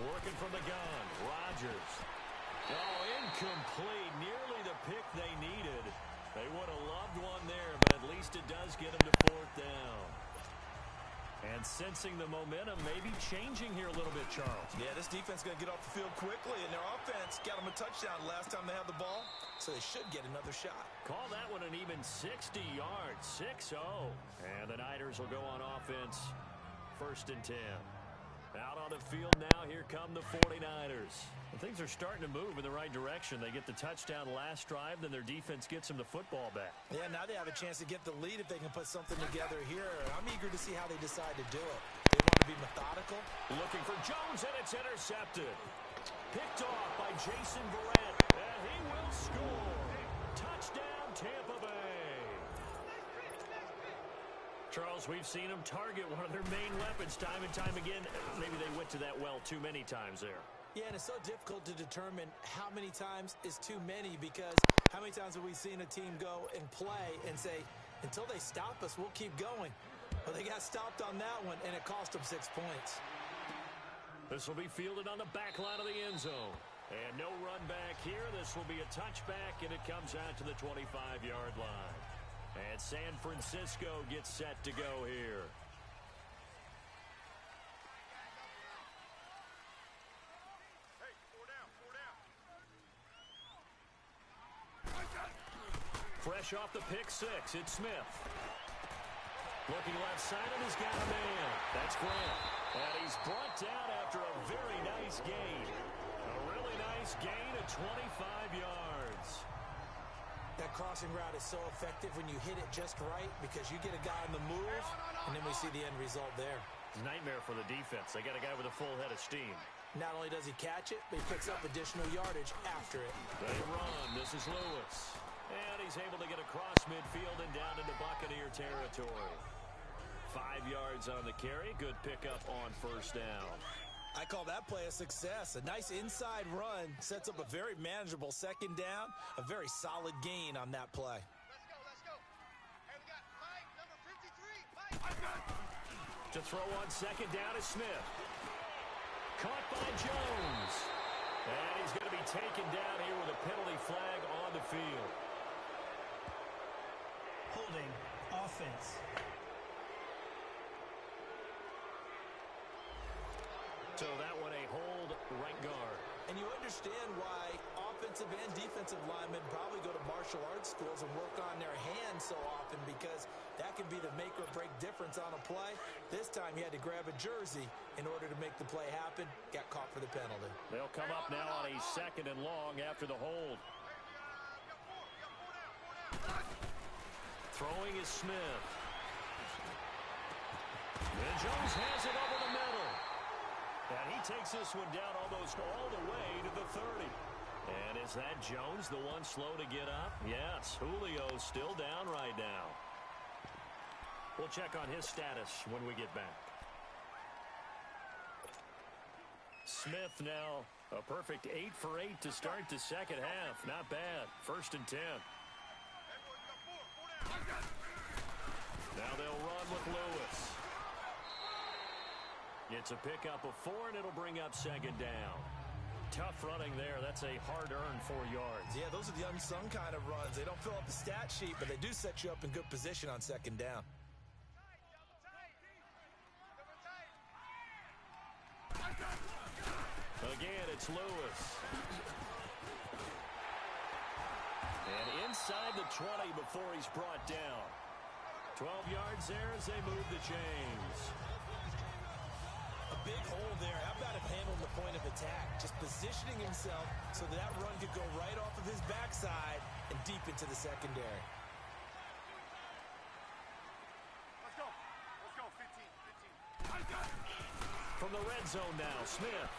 Working from the gun, Rodgers. Oh, incomplete. Nearly the pick they needed. They would have loved one there, but at least it does get them to 4th down. And sensing the momentum maybe changing here a little bit, Charles. Yeah, this defense is going to get off the field quickly, and their offense got them a touchdown last time they had the ball, so they should get another shot. Call that one an even 60 yards, 6-0. And the Niners will go on offense, 1st and 10. Out on the field now, here come the 49ers. And things are starting to move in the right direction. They get the touchdown last drive, then their defense gets them the football back. Yeah, now they have a chance to get the lead if they can put something together here. I'm eager to see how they decide to do it. They want to be methodical. Looking for Jones, and it's intercepted. Picked off by Jason Verrett, and he will score. Touchdown, Tampa Bay. Charles, we've seen them target one of their main weapons time and time again. Maybe they went to that well too many times there. Yeah, and it's so difficult to determine how many times is too many because how many times have we seen a team go and play and say, until they stop us, we'll keep going. Well, they got stopped on that one, and it cost them 6 points. This will be fielded on the back line of the end zone. And no run back here. This will be a touchback, and it comes out to the 25-yard line. And San Francisco gets set to go here. Fresh off the pick 6, it's Smith. Looking left side, and he's got a man. That's Grant. And he's brought down after a very nice gain. A really nice gain of 25 yards. That crossing route is so effective when you hit it just right because you get a guy on the move, and then we see the end result there. It's a nightmare for the defense. They got a guy with a full head of steam. Not only does he catch it, but he picks up additional yardage after it. They run. This is Lewis. And he's able to get across midfield and down into Buccaneer territory. 5 yards on the carry. Good pickup on 1st down. I call that play a success. A nice inside run sets up a very manageable 2nd down. A very solid gain on that play. Let's go. Hey, we got Mike, number 53. Mike. To throw on 2nd down is Smith. Caught by Jones. And he's going to be taken down here with a penalty flag on the field. Holding offense. So that one a hold And you understand why offensive and defensive linemen probably go to martial arts schools and work on their hands so often, because that can be the make or break difference on a play. This time he had to grab a jersey in order to make the play happen. Got caught for the penalty. They'll come up now on a 2nd and long after the hold. Throwing is Smith. And Jones has it over the middle. And he takes this one down almost all the way to the 30. And is that Jones, the one slow to get up? Yes, Julio's still down right now. We'll check on his status when we get back. Smith now a perfect 8 for 8 to start the second half. Not bad. 1st and 10. Now they'll run with Lewis. It's a pickup of 4, and it'll bring up 2nd down. Tough running there. That's a hard-earned 4 yards. Yeah, those are the unsung kind of runs. They don't fill up the stat sheet, but they do set you up in good position on 2nd down. Again, it's Lewis. And inside the 20 before he's brought down. 12 yards there as they move the chains. A big hole there. How about him handling the point of attack? Just positioning himself so that run could go right off of his backside and deep into the secondary. Let's go. Let's go. 15. From the red zone now, Smith.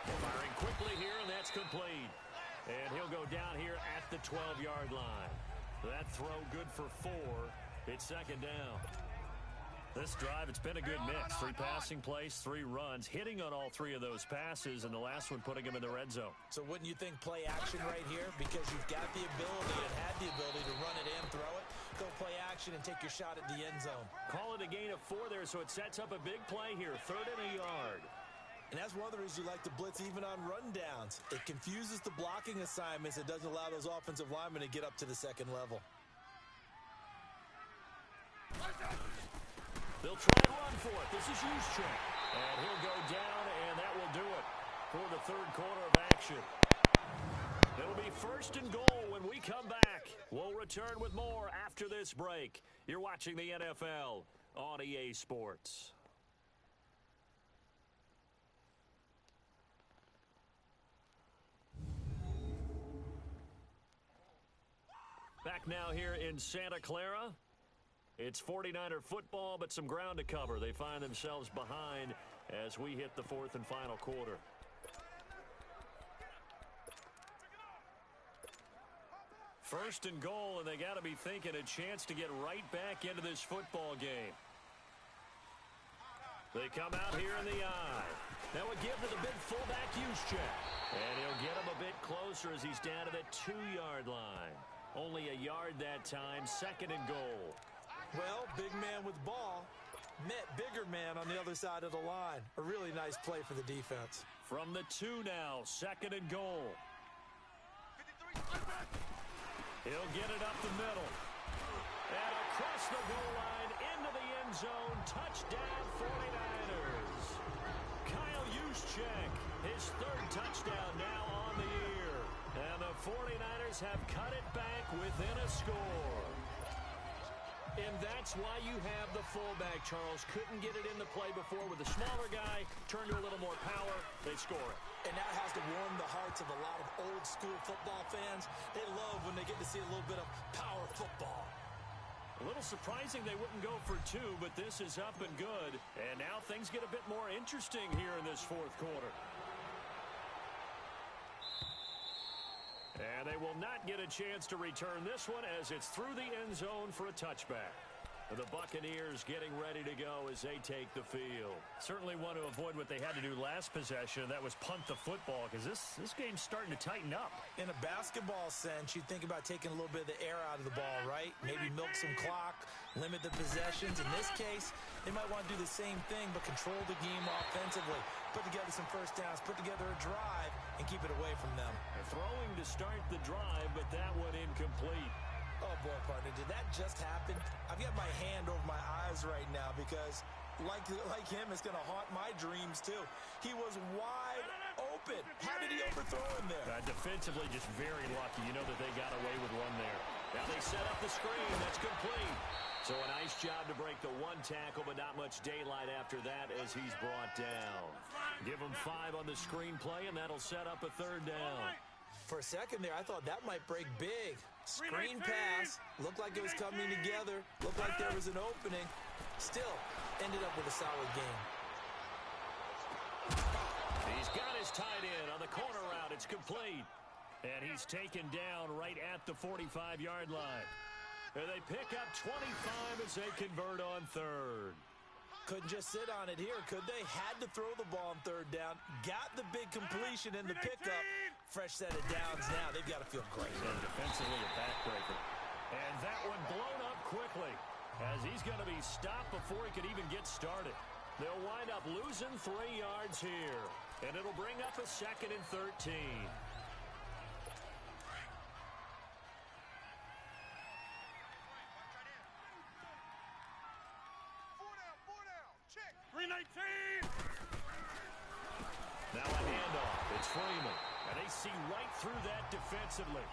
Firing quickly here, and that's complete. And he'll go down here at the 12-yard line. That throw good for 4. It's 2nd down. This drive, it's been a good mix. 3 passing plays, 3 runs, hitting on all 3 of those passes, and the last one putting him in the red zone. So wouldn't you think play action right here? Because you've got the ability and had the ability to run it and throw it. Go play action and take your shot at the end zone. Call it a gain of 4 there, so it sets up a big play here. 3rd and a yard. And that's one of the reasons you like to blitz even on rundowns. It confuses the blocking assignments. It doesn't allow those offensive linemen to get up to the 2nd level. They'll try and run for it. This is Juszczyk. And he'll go down, and that will do it for the 3rd quarter of action. It'll be 1st and goal when we come back. We'll return with more after this break. You're watching the NFL on EA Sports. Back now here in Santa Clara. It's 49er football, but some ground to cover. They find themselves behind as we hit the 4th and final quarter. First and goal, and they got to be thinking a chance to get right back into this football game. They come out here in the eye. Now a give to the big fullback, Juszczyk. And he'll get him a bit closer as he's down to the 2-yard line. Only a yard that time, 2nd and goal. Well, big man with ball met bigger man on the other side of the line. A really nice play for the defense. From the 2 now, 2nd and goal. 53. He'll get it up the middle. And across the goal line into the end zone. Touchdown 49ers. Kyle Juszczyk, his 3rd touchdown now on the year. And the 49ers have cut it back within a score. And that's why you have the fullback, Charles. Couldn't get it into play before with the smaller guy. Turned to a little more power. They score it. And that has to warm the hearts of a lot of old-school football fans. They love when they get to see a little bit of power football. A little surprising they wouldn't go for 2, but this is up and good. And now things get a bit more interesting here in this 4th quarter. And they will not get a chance to return this one as it's through the end zone for a touchback. The Buccaneers getting ready to go as they take the field. Certainly want to avoid what they had to do last possession. That was punt the football, because this game's starting to tighten up. In a basketball sense, you think about taking a little bit of the air out of the ball, right? Maybe milk some clock, limit the possessions. In this case, they might want to do the same thing, but control the game offensively. Put together some first downs, put together a drive, and keep it away from them. They're throwing to start the drive, but that one incomplete. Oh, boy, partner, did that just happen? I've got my hand over my eyes right now because, like him, it's going to haunt my dreams, too. He was wide open. How did he overthrow him there? Defensively, just very lucky. You know that they got away with one there. Now they set up the screen. That's complete. So a nice job to break the one tackle, but not much daylight after that as he's brought down. Give him 5 on the screen play, and that'll set up a 3rd down. For a second there, I thought that might break big. Screen pass. Looked like it was coming together. Looked like there was an opening. Still, ended up with a solid game. He's got his tight end on the corner route. It's complete. And he's taken down right at the 45-yard line. And they pick up 25 as they convert on 3rd. Couldn't just sit on it here, could they? Had to throw the ball on 3rd down. Got the big completion in the pickup. Fresh set of downs now. They've got to feel great. And defensively a backbreaker. And that one blown up quickly as he's going to be stopped before he could even get started. They'll wind up losing 3 yards here. And it'll bring up a 2nd and 13. Now a handoff. It's Freeman. And they see right through that defensively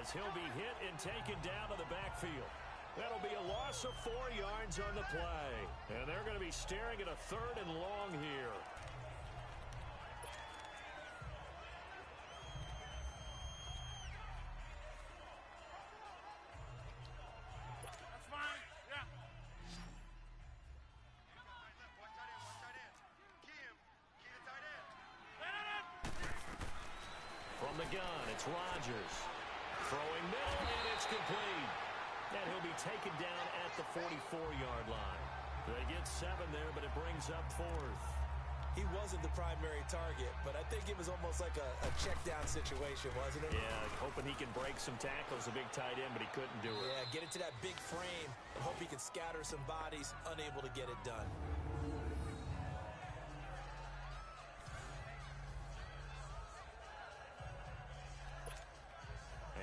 as he'll be hit and taken down to the backfield. That'll be a loss of 4 yards on the play. And they're going to be staring at a 3rd and long here. From the gun, it's Rodgers. Throwing middle, and it's complete. And he'll be taken down at the 44-yard line. They get 7 there, but it brings up 4th. He wasn't the primary target, but I think it was almost like a check-down situation, wasn't it? Yeah, hoping he can break some tackles, a big tight end, but he couldn't do it. Yeah, get it to that big frame and hope he can scatter some bodies, unable to get it done.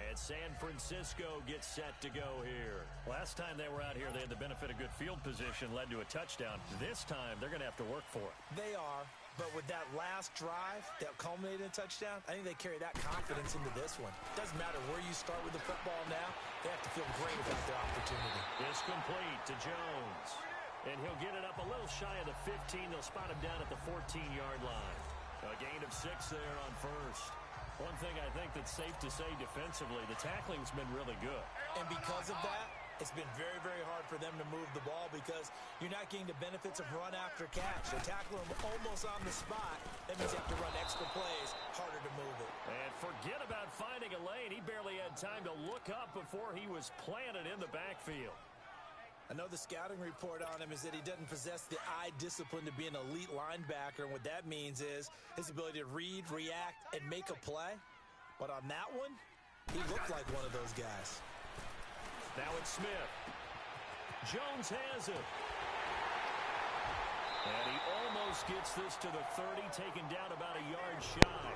And San Francisco gets set to go here. Last time they were out here, they had the benefit of good field position, led to a touchdown. This time, they're going to have to work for it. They are, but with that last drive that culminated in a touchdown, I think they carry that confidence into this one. Doesn't matter where you start with the football now, they have to feel great about their opportunity. It's complete to Jones. And he'll get it up a little shy of the 15. They'll spot him down at the 14-yard line. A gain of 6 there on 1st. One thing I think that's safe to say defensively, the tackling's been really good. And because of that, it's been very, very hard for them to move the ball because you're not getting the benefits of run after catch. They tackle him almost on the spot. That means you have to run extra plays, harder to move it. And forget about finding a lane. He barely had time to look up before he was planted in the backfield. I know the scouting report on him is that he doesn't possess the eye discipline to be an elite linebacker, and what that means is his ability to read, react, and make a play. But on that one, he looked like one of those guys. Now it's Smith. Jones has it. And he almost gets this to the 30, taken down about a yard shy.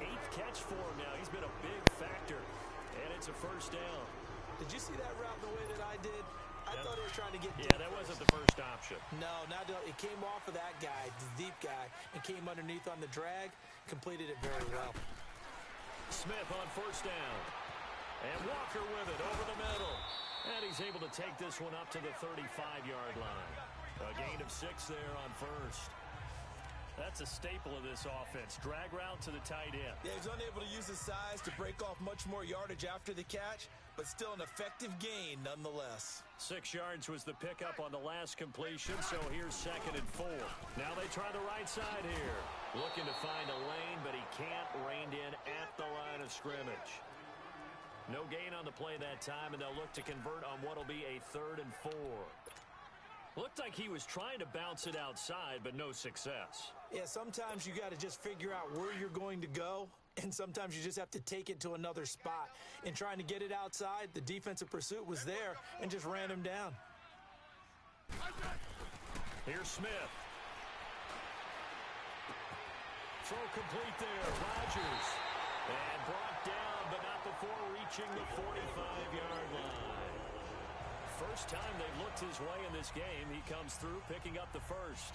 8th catch for him now. He's been a big factor, and it's a 1st down. Did you see that route the way that I did? I thought he was trying to get deep. Yeah, that wasn't the first option. No, it came off of that guy, the deep guy, and came underneath on the drag, completed it very well. Smith on 1st down. And Walker with it over the middle. And he's able to take this one up to the 35-yard line. A gain of 6 there on 1st. That's a staple of this offense. Drag route to the tight end. Yeah, he's unable to use his size to break off much more yardage after the catch, but still an effective gain nonetheless. 6 yards was the pickup on the last completion, so here's 2nd and 4. Now they try the right side here. Looking to find a lane, but he can't, reined in at the line of scrimmage. No gain on the play that time, and they'll look to convert on what'll be a 3rd and 4. Looked like he was trying to bounce it outside, but no success. Yeah, sometimes you got to just figure out where you're going to go, and sometimes you just have to take it to another spot. In trying to get it outside, the defensive pursuit was there and just ran him down. Here's Smith. Throw complete there. Rodgers. And brought down, but not before reaching the 45-yard line. First time they've looked his way in this game. He comes through, picking up the 1st.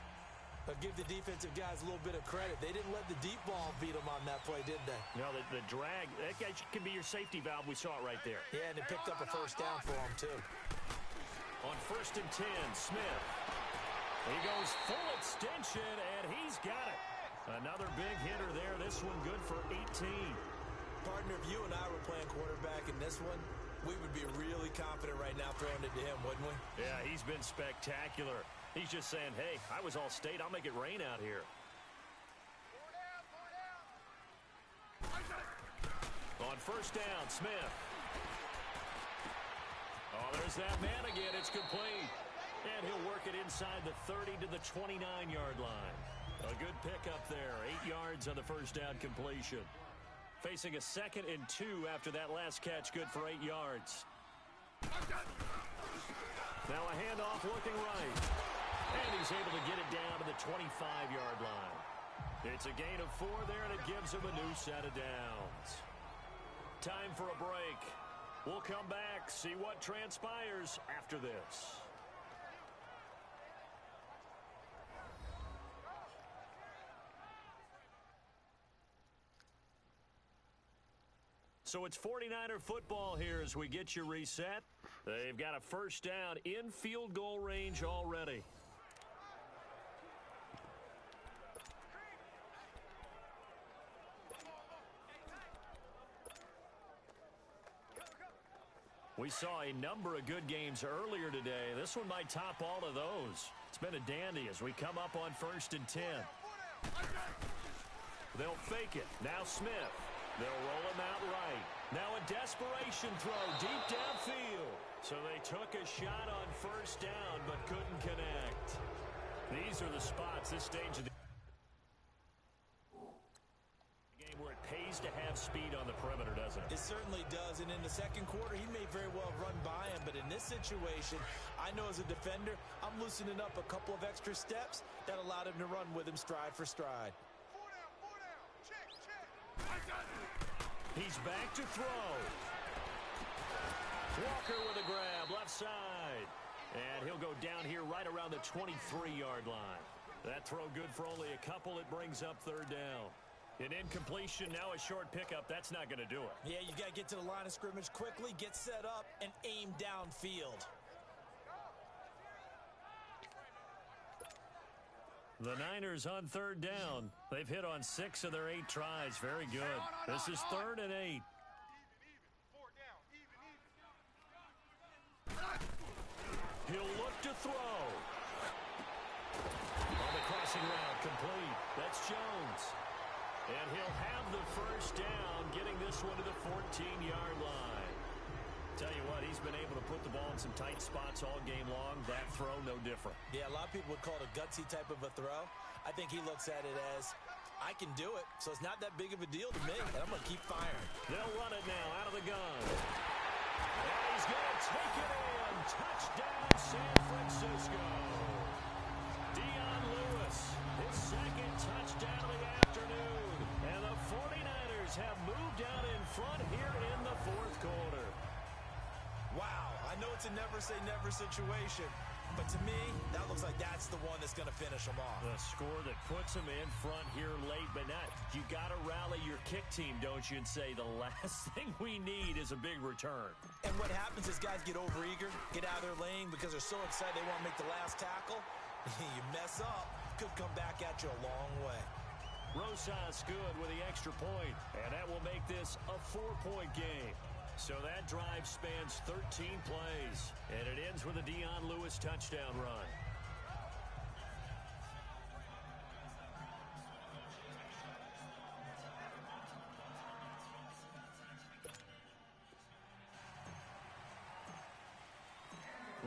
I'll give the defensive guys a little bit of credit. They didn't let the deep ball beat them on that play, did they? No, the drag, that guy can be your safety valve. We saw it right there. Yeah, and it picked up a first down for him, too. On 1st and 10, Smith. He goes full extension, and he's got it. Another big hitter there. This one good for 18. Partner, if you and I were playing quarterback in this one, we would be really confident right now throwing it to him, wouldn't we? Yeah, he's been spectacular. He's just saying, hey, I was All-State. I'll make it rain out here. On 1st down, Smith. Oh, there's that man again. It's complete. And he'll work it inside the 30 to the 29-yard line. A good pickup there. 8 yards on the first down completion. Facing a 2nd and 2 after that last catch, good for 8 yards. Now a handoff looking right. And he's able to get it down to the 25-yard line. It's a gain of 4 there, and it gives him a new set of downs. Time for a break. We'll come back, see what transpires after this. So it's 49er football here as we get you reset. They've got a first down in field goal range already. We saw a number of good games earlier today. This one might top all of those. It's been a dandy as we come up on 1st and 10. They'll fake it. Now Smith. They'll roll him out right. Now a desperation throw deep downfield. So they took a shot on 1st down but couldn't connect. These are the spots this stage of the game where it pays to have speed on the perimeter, doesn't it? It certainly does, and in the second quarter, he may very well run by him, but in this situation, I know as a defender, I'm loosening up a couple of extra steps that allowed him to run with him stride for stride. He's back to throw. Walker with a grab, left side. And he'll go down here right around the 23-yard line. That throw good for only a couple. It brings up 3rd down. An incompletion, now a short pickup. That's not going to do it. Yeah, you got to get to the line of scrimmage quickly, get set up, and aim downfield. The Niners on 3rd down. They've hit on 6 of their 8 tries. Very good. This is 3rd and 8. He'll look to throw. On the crossing route, complete. That's Jones. And he'll have the first down, getting this one to the 14-yard line. Tell you what, he's been able to put the ball in some tight spots all game long. That throw, no different. Yeah, a lot of people would call it a gutsy type of a throw. I think he looks at it as, I can do it, so it's not that big of a deal to me, and I'm going to keep firing. They'll run it now out of the gun. And he's going to take it in. Touchdown, San Francisco. Dion Lewis, his 2nd touchdown of the afternoon. And the 49ers have moved out in front here in the 4th quarter. Wow, I know it's a never-say-never situation, but to me, that looks like that's the one that's going to finish them off. The score that puts them in front here late, but not. You got to rally your kick team, don't you, and say the last thing we need is a big return. And what happens is guys get overeager, get out of their lane because they're so excited they want to make the last tackle. You mess up, could come back at you a long way. Rosas good with the extra point, and that will make this a 4-point game. So that drive spans 13 plays, and it ends with a Dion Lewis touchdown run.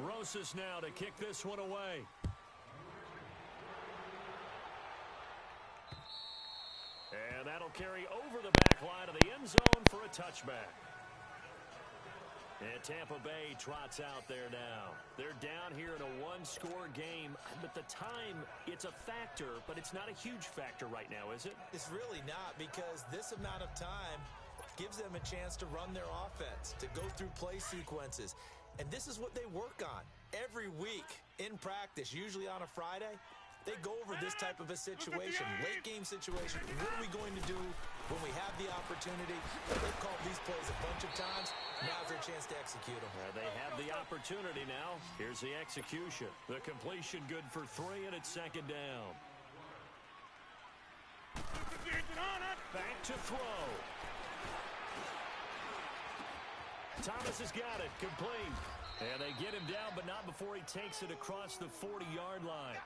Rosas now to kick this one away. And that'll carry over the back line of the end zone for a touchback. And Tampa Bay trots out there now. They're down here in a 1-score game, but the time, it's a factor, but it's not a huge factor right now, is it? It's really not, because this amount of time gives them a chance to run their offense, to go through play sequences. And this is what they work on every week in practice, usually on a Friday. They go over this type of a situation, late game situation. What are we going to do when we have the opportunity? They've called these plays a bunch of times. Now's their chance to execute them. They have the opportunity now. Here's the execution. The completion good for 3, and it's second down. Back to throw. Thomas has got it. Complete. And they get him down, but not before he takes it across the 40-yard line.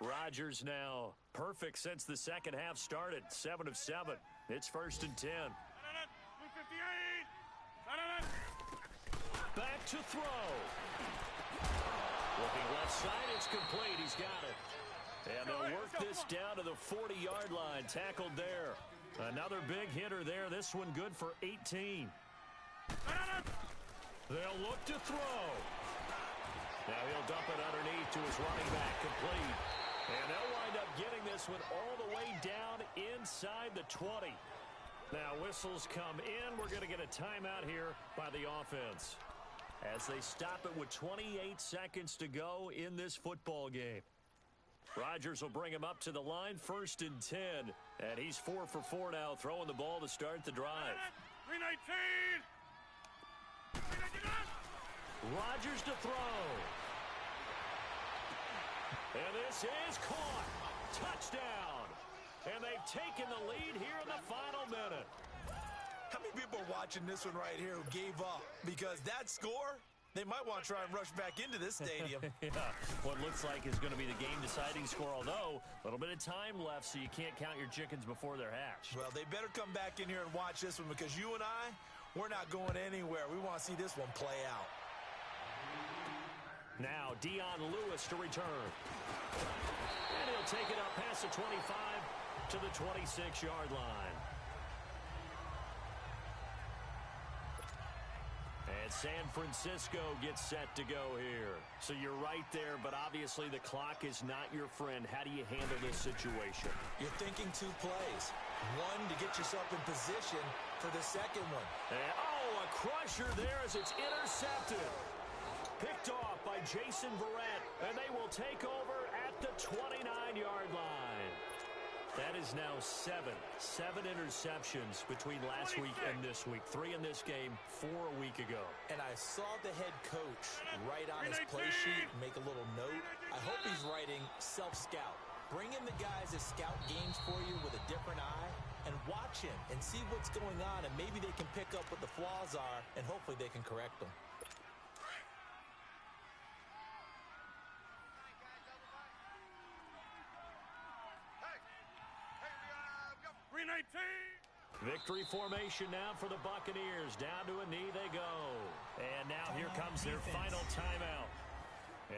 Rodgers now perfect since the second half started. 7 of 7. It's 1st and 10. Back to throw. Looking left side, it's complete. He's got it. And they'll work this down to the 40-yard line. Tackled there. Another big hitter there. This one good for 18. They'll look to throw. Now he'll dump it underneath to his running back. Complete. And they'll wind up getting this one all the way down inside the 20. Now whistles come in. We're going to get a timeout here by the offense as they stop it with 28 seconds to go in this football game. Rodgers will bring him up to the line, 1st and 10. And he's 4 for 4 now, throwing the ball to start the drive. 319. Rodgers to throw. And this is caught. Touchdown. And they've taken the lead here in the final minute. How many people are watching this one right here who gave up? Because that score, they might want to try and rush back into this stadium. Yeah, what looks like is going to be the game-deciding score, although a little bit of time left, so you can't count your chickens before they're hatched. Well, they better come back in here and watch this one because you and I, we're not going anywhere. We want to see this one play out. Now, Dion Lewis to return. And he'll take it up past the 25 to the 26-yard line. And San Francisco gets set to go here. So you're right there, but obviously the clock is not your friend. How do you handle this situation? You're thinking 2 plays. One to get yourself in position for the second one. And, a crusher there as it's intercepted. Picked off by Jason Verrett, and they will take over at the 29-yard line. That is now 7 interceptions between last week and this week. 3 in this game, 4 a week ago. And I saw the head coach write on his play sheet, make a little note. I hope he's writing self-scout. Bring in the guys that scout games for you with a different eye and watch him and see what's going on, and maybe they can pick up what the flaws are, and hopefully they can correct them. Victory formation now for the Buccaneers. Down to a knee they go. And now here comes their final timeout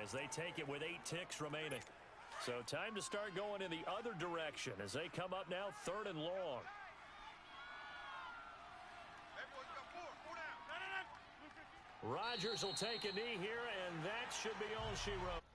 as they take it with 8 ticks remaining. So time to start going in the other direction as they come up now 3rd and long. Rodgers will take a knee here, and that should be all she wrote.